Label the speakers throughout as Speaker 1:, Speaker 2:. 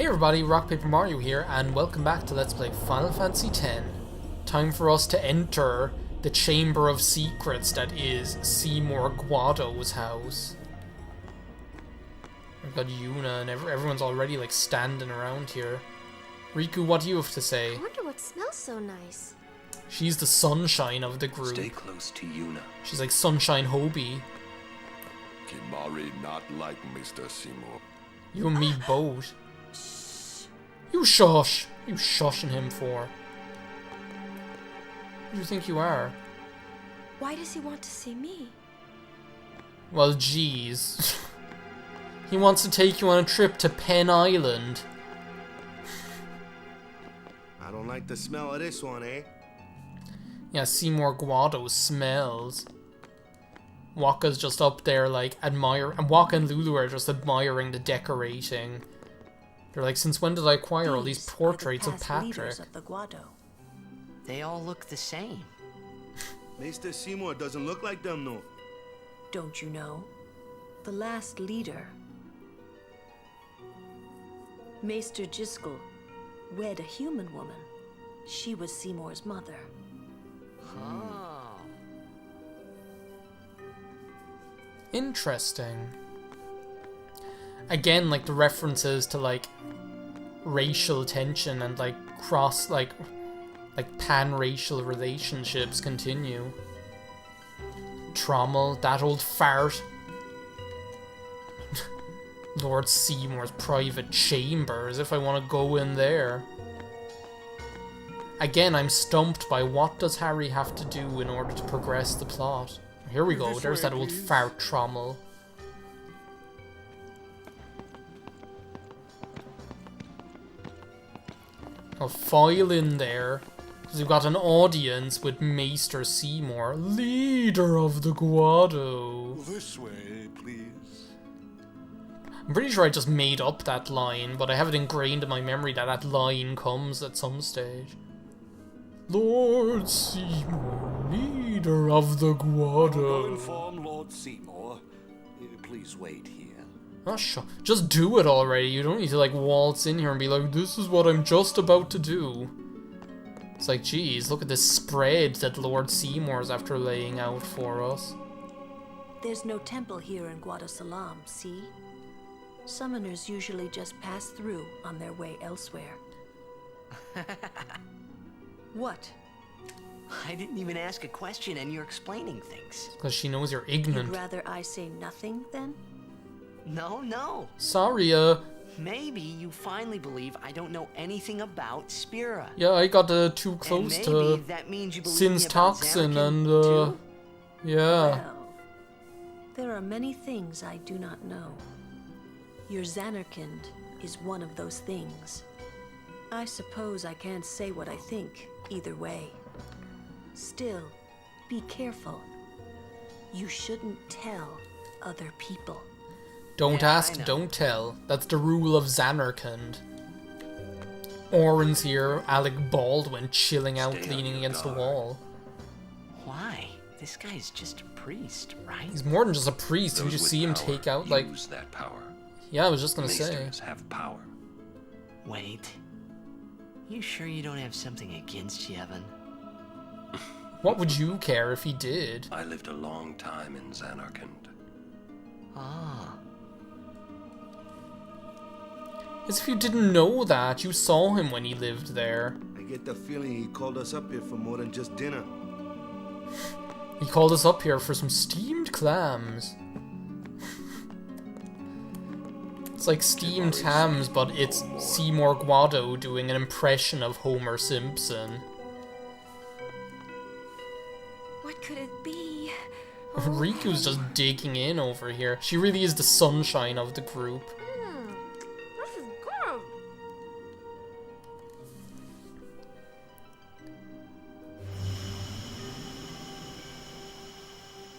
Speaker 1: Hey everybody, RockPaperMario here, and welcome back to Let's Play Final Fantasy X. Time for us to enter the Chamber of Secrets that is Seymour Guado's house. We've got Yuna, and everyone's already like standing around here. Riku, what do you have to say?
Speaker 2: I wonder what smells so nice.
Speaker 1: She's the sunshine of the group.
Speaker 3: Stay close to Yuna.
Speaker 1: She's like Sunshine Hobie.
Speaker 4: Kimari not like Mr. Seymour.
Speaker 1: You and me both. You shush! You shushing him for? Who do you think you are?
Speaker 2: Why does he want to see me?
Speaker 1: Well, geez. He wants to take you on a trip to Penn Island.
Speaker 5: I don't like the smell of this one, eh?
Speaker 1: Yeah, Seymour Guado smells. Wakka's just up there, like, and Wakka and Lulu are just admiring the decorating. They're like, since when did I acquire all these portraits of Patrick?
Speaker 6: Of the Guado. They all look the same.
Speaker 5: Mr. Seymour doesn't look like them, no.
Speaker 6: Don't you know? The last leader, Maester Jiskel, wed a human woman. She was Seymour's mother. Oh.
Speaker 1: Interesting. Again, like the references to like racial tension and like pan-racial relationships continue. Trommel, that old fart. Lord Seymour's private chamber, as if I want to go in there. Again, I'm stumped by what does Harry have to do in order to progress the plot. Here we go, there's that old fart Trommel. I'll file in there, because we've got an audience with Maester Seymour, leader of the Guado.
Speaker 4: This way, please.
Speaker 1: I'm pretty sure I just made up that line, but I have it ingrained in my memory that that line comes at some stage. Lord Seymour, leader of the Guado.
Speaker 3: Go inform Lord Seymour. Please wait here.
Speaker 1: Oh, sure. Just do it already. You don't need to like waltz in here and be like, this is what I'm just about to do. It's like, geez, look at this spread that Lord Seymour's after laying out for us.
Speaker 6: There's no temple here in Guado Salam, see? Summoners usually just pass through on their way elsewhere. What?
Speaker 7: I didn't even ask a question and you're explaining things.
Speaker 1: Because she knows you're
Speaker 6: You'd
Speaker 1: ignorant.
Speaker 6: rather I say nothing, then?
Speaker 7: No.
Speaker 1: Sorry,
Speaker 7: Maybe you finally believe I don't know anything about Spira.
Speaker 1: yeah, I got too close
Speaker 7: and
Speaker 1: to
Speaker 7: maybe that means you believe
Speaker 1: Sin's
Speaker 7: me about
Speaker 1: toxin
Speaker 7: Zanarkand,
Speaker 1: and,
Speaker 7: too?
Speaker 1: yeah.
Speaker 6: Well, there are many things I do not know. Your Zanarkand is one of those things. I suppose I can't say what I think, either way. Still, be careful. You shouldn't tell other people.
Speaker 1: Don't
Speaker 7: Yeah, I
Speaker 1: ask,
Speaker 7: know.
Speaker 1: don't tell. That's the rule of Zanarkand. Oren's here, Alec Baldwin chilling out,
Speaker 3: Stay on
Speaker 1: leaning
Speaker 3: your
Speaker 1: against the
Speaker 3: guard.
Speaker 1: wall.
Speaker 7: Why? This guy's just a priest, right?
Speaker 1: He's more than just a priest. Did
Speaker 3: Those
Speaker 1: you
Speaker 3: with
Speaker 1: see him
Speaker 3: power
Speaker 1: take out, like...
Speaker 3: use that power.
Speaker 1: Yeah, I was just gonna say.
Speaker 3: Maesters have power.
Speaker 7: Wait. You sure you don't have something against Yevon?
Speaker 1: What would you care if he did?
Speaker 3: I lived a long time in Zanarkand.
Speaker 7: Ah.
Speaker 1: As if you didn't know that. You saw him when he lived there.
Speaker 5: I get the feeling he called us up here for more than just dinner.
Speaker 1: He called us up here for some steamed clams. It's like steamed hams, but it's Seymour Guado doing an impression of Homer Simpson.
Speaker 2: What could it be?
Speaker 1: Riku's just digging in over here. She really is the sunshine of the group.
Speaker 2: This is good.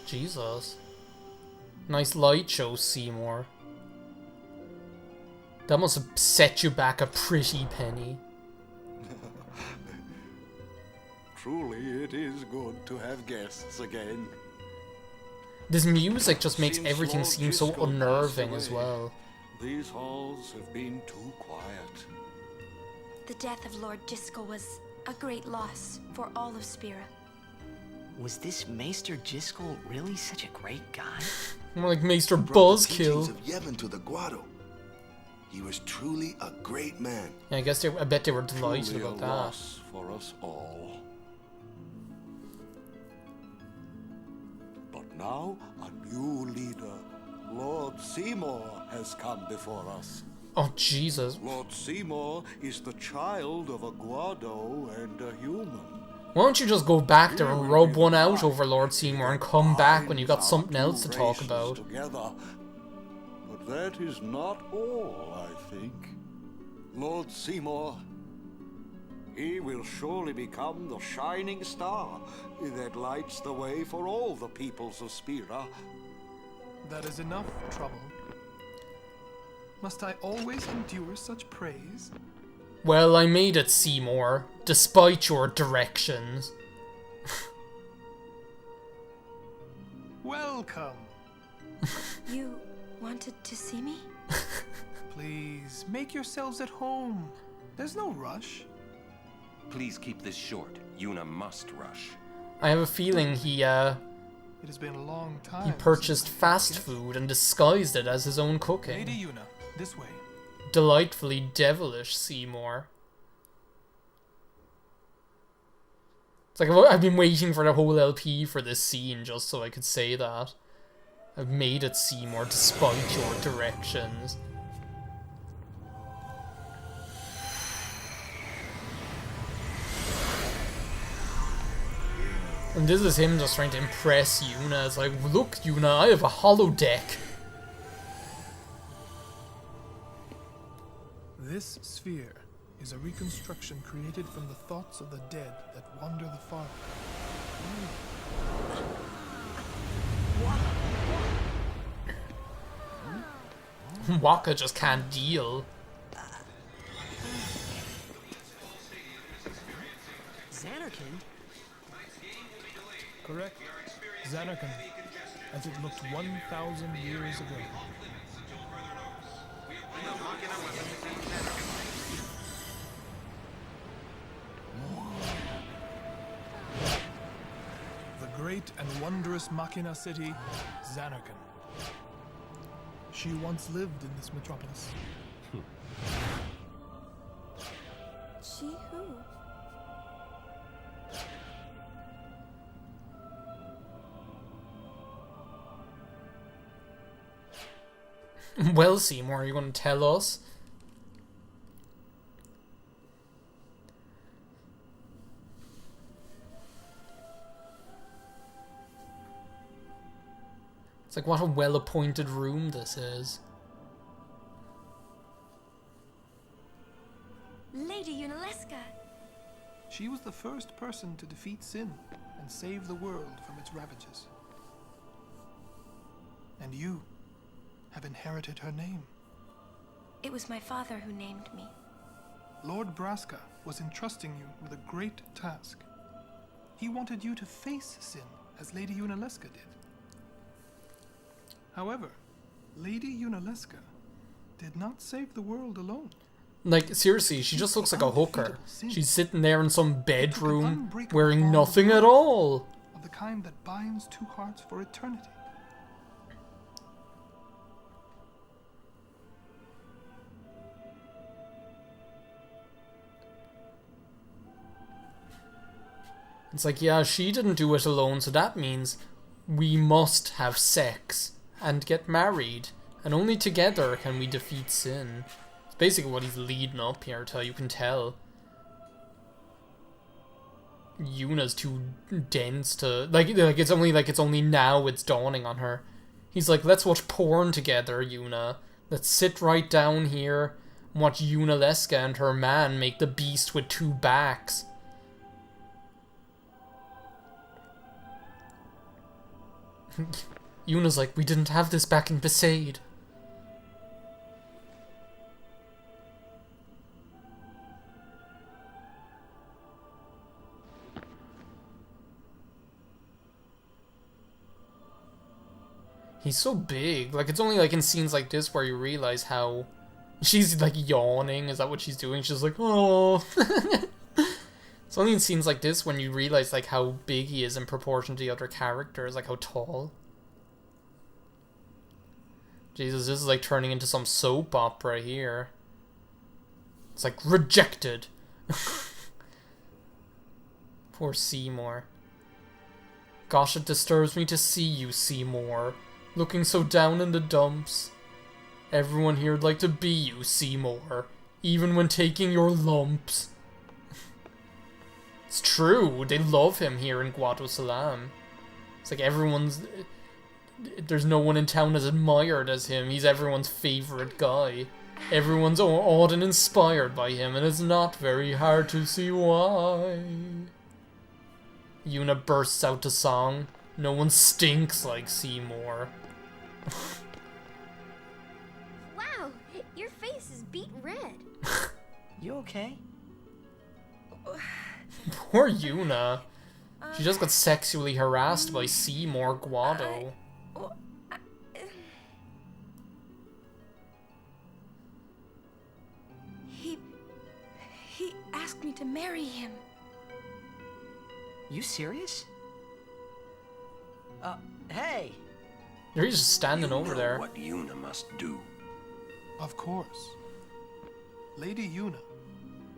Speaker 1: Jesus. Nice light show, Seymour. That must have set you back a pretty penny.
Speaker 4: Truly, it is good to have guests again.
Speaker 1: This music just makes
Speaker 4: Since
Speaker 1: everything
Speaker 4: Lord
Speaker 1: seem so
Speaker 4: Driscoll
Speaker 1: unnerving
Speaker 4: passed
Speaker 1: as
Speaker 4: away,
Speaker 1: well.
Speaker 3: These halls have been too quiet.
Speaker 2: The death of Lord Jiskel was a great loss for all of Spira.
Speaker 7: Was this Maester Jiskel really such a great guy?
Speaker 1: More like Maester
Speaker 5: Brought the teachings
Speaker 1: Buzzkill.
Speaker 5: of Yevon to the Guado. He was truly a great man.
Speaker 1: Yeah, I bet they were delighted
Speaker 3: Truly a
Speaker 1: about that.
Speaker 3: loss for us all. But now a new leader, Lord Seymour, has come before us.
Speaker 1: Oh, Jesus.
Speaker 3: Lord Seymour is the child of a Guado and a human.
Speaker 1: Why don't you just go back there and rub one out over Lord Seymour and come back when you got something else to talk about?
Speaker 3: Together. But that is not all, I think. Lord Seymour, he will surely become the shining star that lights the way for all the peoples of Spira.
Speaker 8: That is enough trouble. Must I always endure such praise?
Speaker 1: Well, I made it, Seymour, despite your directions.
Speaker 8: Welcome.
Speaker 2: You wanted to see me?
Speaker 8: Please, make yourselves at home. There's no rush.
Speaker 9: Please keep this short. Yuna must rush.
Speaker 1: I have a feeling he
Speaker 8: It has been a long time.
Speaker 1: purchased
Speaker 8: since-
Speaker 1: fast food and disguised it as his own cooking.
Speaker 8: Lady Yuna, this way.
Speaker 1: Delightfully devilish, Seymour. It's like I've been waiting for the whole LP for this scene just so I could say that. I've made it, Seymour, despite your directions. And this is him just trying to impress Yuna. It's like, look, Yuna, I have a holodeck.
Speaker 8: This sphere is a reconstruction created from the thoughts of the dead that wander the far.
Speaker 1: Waka just can't deal.
Speaker 7: Xanarkand?
Speaker 8: Correct. Xanarkand, as it looked 1,000 years ago. The great and wondrous Machina city, Xanarkand. She once lived in this metropolis.
Speaker 2: She who?
Speaker 1: Well, Seymour, are you going to tell us? It's like, what a well-appointed room this is.
Speaker 2: Lady Yunalesca.
Speaker 8: She was the first person to defeat sin and save the world from its ravages. And you have inherited her name.
Speaker 2: It was my father who named me.
Speaker 8: Lord Braska was entrusting you with a great task. He wanted you to face sin, as Lady Yunalesca did. However, Lady Yunalesca did not save the world alone.
Speaker 1: Like, seriously, she just looks like a hooker. She's sitting there in some bedroom
Speaker 8: unbreakable
Speaker 1: wearing
Speaker 8: bond
Speaker 1: nothing at all.
Speaker 8: Of the kind that binds two hearts for eternity.
Speaker 1: It's like, yeah, she didn't do it alone, so that means we must have sex and get married. And only together can we defeat sin. It's basically what he's leading up here to, you can tell. Yuna's too dense to... it's only now it's dawning on her. He's like, let's watch porn together, Yuna. Let's sit right down here and watch Yunalesca and her man make the beast with two backs. Yuna's like, we didn't have this back in Besaid. He's so big. Like, it's only like in scenes like this where you realize how she's like yawning. Is that what she's doing? She's like, oh. It's only in scenes like this when you realize like how big he is in proportion to the other characters, like how tall. Jesus, this is like turning into some soap opera here. It's like rejected. Poor Seymour. Gosh, it disturbs me to see you, Seymour. Looking so down in the dumps. Everyone here'd like to be you, Seymour. Even when taking your lumps. It's true, they love him here in Guado Salam. It's like everyone's... There's no one in town as admired as him. He's everyone's favorite guy. Everyone's awed and inspired by him, and it's not very hard to see why. Yuna bursts out to song. No one stinks like Seymour.
Speaker 10: Wow, your face is beet red.
Speaker 7: You okay?
Speaker 1: Poor Yuna. She just got sexually harassed by Seymour Guado.
Speaker 2: He asked me to marry him.
Speaker 7: You serious? Hey!
Speaker 1: You're just standing
Speaker 9: You
Speaker 1: over
Speaker 9: know
Speaker 1: there.
Speaker 9: what Yuna must do.
Speaker 8: Of course. Lady Yuna.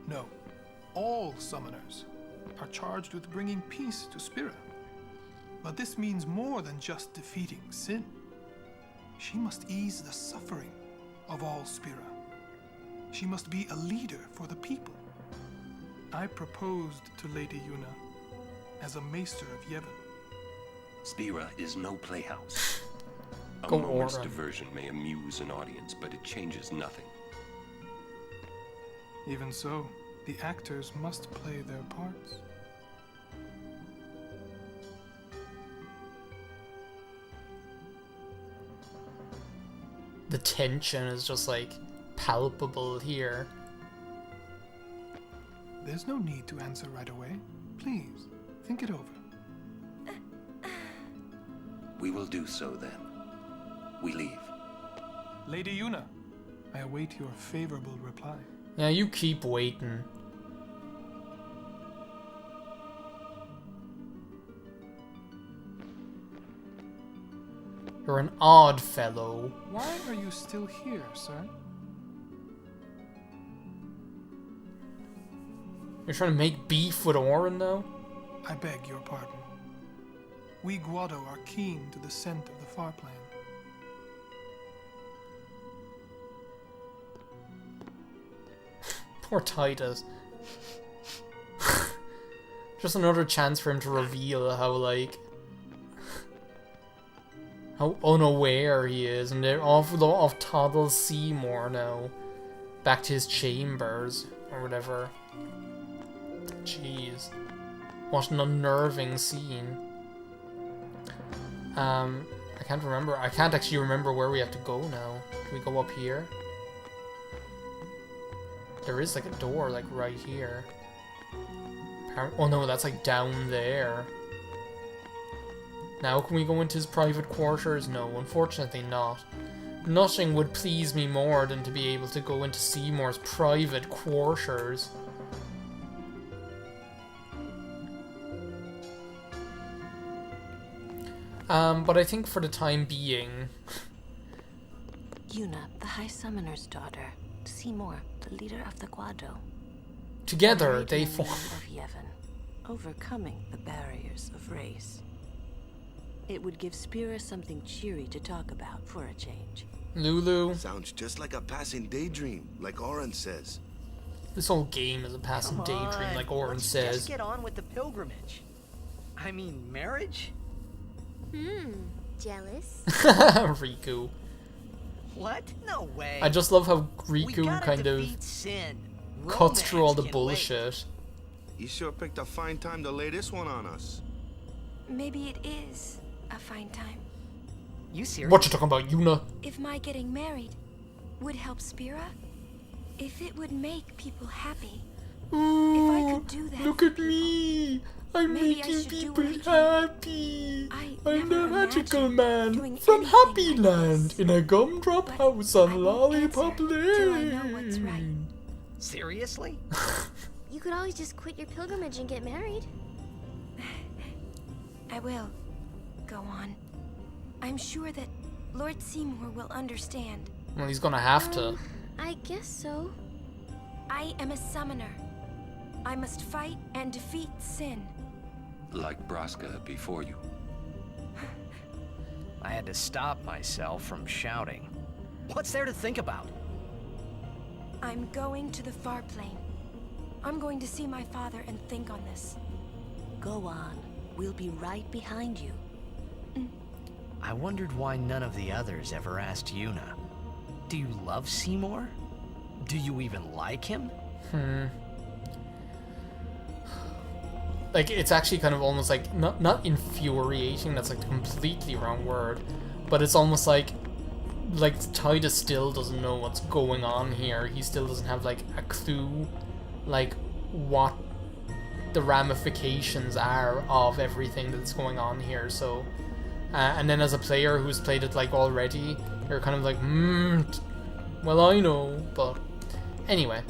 Speaker 8: No, all summoners are charged with bringing peace to Spira. But this means more than just defeating sin. She must ease the suffering of all Spira. She must be a leader for the people. I proposed to Lady Yuna as a maester of Yevon.
Speaker 9: Spira is no playhouse. A
Speaker 1: Go
Speaker 9: moment's
Speaker 1: Aura.
Speaker 9: diversion may amuse an audience, but it changes nothing.
Speaker 8: Even so, the actors must play their parts.
Speaker 1: The tension is just like palpable here.
Speaker 8: There's no need to answer right away. Please, think it over.
Speaker 9: We will do so then. We leave.
Speaker 8: Lady Yuna, I await your favorable reply.
Speaker 1: Yeah, you keep waiting. You're an odd fellow.
Speaker 8: Why are you still here, sir?
Speaker 1: You're trying to make beef with Orin now?
Speaker 8: I beg your pardon. We Guado are keen to the scent of the far plain.
Speaker 1: Poor Titus. Just another chance for him to reveal how, like, how unaware he is, and they're off toddle Seymour now. Back to his chambers, or whatever. Jeez. What an unnerving scene. I can't remember. I can't actually remember where we have to go now. Can we go up here? There is like a door, like right here. Oh no, that's like down there. Now can we go into his private quarters? No, unfortunately not. Nothing would please me more than to be able to go into Seymour's private quarters. But I think for the time being...
Speaker 6: Yuna, the High Summoner's daughter. Seymour, the leader of the Guado.
Speaker 1: Together,
Speaker 6: Married
Speaker 1: they
Speaker 6: in the
Speaker 1: form...
Speaker 6: land of Yevon, overcoming the barriers of race. It would give Spira something cheery to talk about for a change.
Speaker 1: Lulu,
Speaker 5: Sounds just like a passing daydream, like Oren says.
Speaker 1: this whole game is a passing daydream, like Orin says.
Speaker 7: Just get on with the pilgrimage. I mean, marriage?
Speaker 10: Jealous?
Speaker 1: Riku.
Speaker 7: What? No way.
Speaker 1: I just love how
Speaker 7: We
Speaker 1: Riku
Speaker 7: gotta
Speaker 1: kind of
Speaker 7: defeat sin.
Speaker 1: cuts through all the
Speaker 7: Romance can wait.
Speaker 1: bullshit.
Speaker 5: You sure picked a fine time to lay this one on us.
Speaker 2: Maybe it is a fine time.
Speaker 7: You serious?
Speaker 1: What you talking about, Yuna?
Speaker 2: If my getting married would help Spira, if it would make people happy, if I could do that
Speaker 1: Look
Speaker 2: for
Speaker 1: at me! I'm
Speaker 2: Maybe I
Speaker 1: making
Speaker 2: should do
Speaker 1: people
Speaker 2: what I do.
Speaker 1: happy.
Speaker 2: I
Speaker 1: I'm the
Speaker 2: never
Speaker 1: magical
Speaker 2: imagined
Speaker 1: man
Speaker 2: doing
Speaker 1: from
Speaker 2: anything
Speaker 1: Happy
Speaker 2: like
Speaker 1: Land
Speaker 2: this.
Speaker 1: in a gumdrop
Speaker 2: But
Speaker 1: house
Speaker 2: I
Speaker 1: on
Speaker 2: won't
Speaker 1: Lollipop
Speaker 2: answer till I know what's right.
Speaker 1: Lane.
Speaker 7: Seriously?
Speaker 10: You could always just quit your pilgrimage and get married.
Speaker 2: I will. Go on. I'm sure that Lord Seymour will understand.
Speaker 1: Well, he's gonna have to.
Speaker 10: I guess so.
Speaker 2: I am a summoner. I must fight and defeat sin.
Speaker 9: Like Braska before you.
Speaker 11: I had to stop myself from shouting. What's there to think about?
Speaker 2: I'm going to the far plane. I'm going to see my father and think on this.
Speaker 6: Go on. We'll be right behind you.
Speaker 11: I wondered why none of the others ever asked Yuna. Do you love Seymour? Do you even like him?
Speaker 1: Like, it's actually kind of almost like, not infuriating, that's like the completely wrong word, but it's almost like Titus still doesn't know what's going on here. He still doesn't have, like, a clue, like, what the ramifications are of everything that's going on here, so... and then as a player who's played it, like, already, you're kind of like, well, I know, but... Anyway,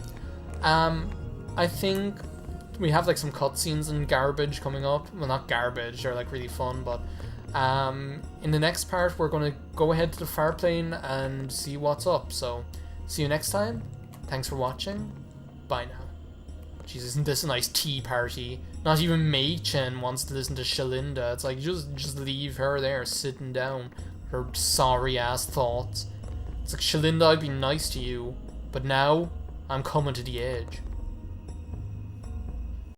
Speaker 1: I think we have, like, some cutscenes and garbage coming up. Well, not garbage, they're, like, really fun, but... in the next part, we're going to go ahead to the far plane and see what's up, so... See you next time. Thanks for watching. Bye now. Jeez, isn't this a nice tea party? Not even Mei-Chen wants to listen to Shalinda. It's like, just leave her there, sitting down. Her sorry-ass thoughts. It's like, Shalinda, I'd be nice to you, but now, I'm coming to the edge.